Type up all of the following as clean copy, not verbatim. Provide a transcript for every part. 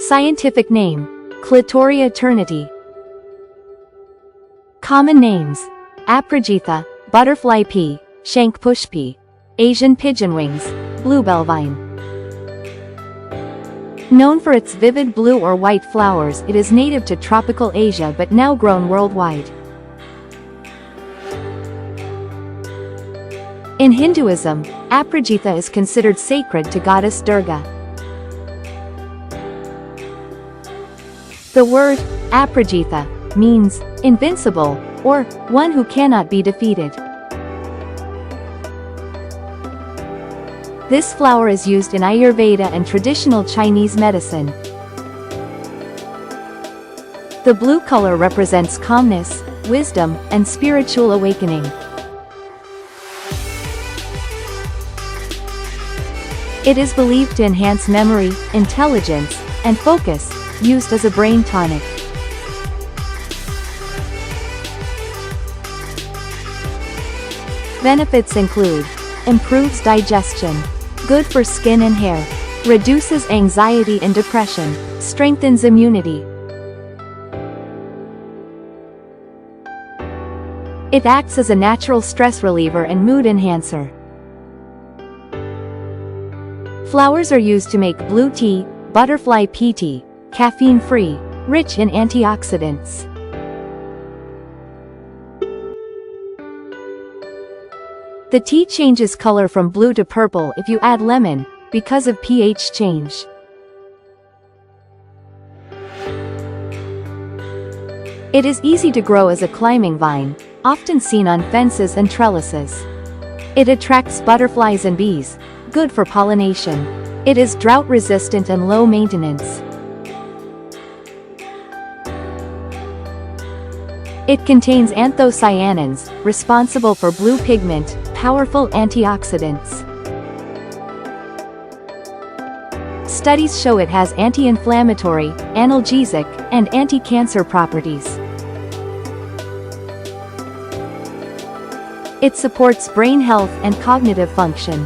Scientific name: Clitoria ternatea. Common names: Aprajita, Butterfly Pea, Shankhpushpi, Asian pigeonwings, bluebell vine. Known for its vivid blue or white flowers, it is native to tropical Asia but now grown worldwide. In Hinduism, Aprajita is considered sacred to Goddess Durga. The word Aprajita means invincible, or one who cannot be defeated. This flower is used in Ayurveda and traditional Chinese medicine. The blue color represents calmness, wisdom, and spiritual awakening. It is believed to enhance memory, intelligence, and focus, used as a brain tonic. Benefits include: improves digestion, good for skin and hair, reduces anxiety and depression, strengthens immunity. It acts as a natural stress reliever and mood enhancer. Flowers are used to make blue tea, butterfly pea tea, caffeine-free, rich in antioxidants. The tea changes color from blue to purple if you add lemon, because of pH change. It is easy to grow as a climbing vine, often seen on fences and trellises. It attracts butterflies and bees, good for pollination. It is drought-resistant and low maintenance. It contains anthocyanins, responsible for blue pigment, powerful antioxidants. Studies show it has anti-inflammatory, analgesic, and anti-cancer properties. It supports brain health and cognitive function.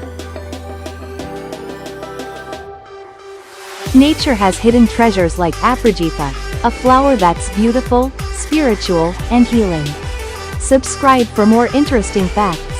Nature has hidden treasures like Aprajita, a flower that's beautiful, spiritual, and healing. Subscribe for more interesting facts.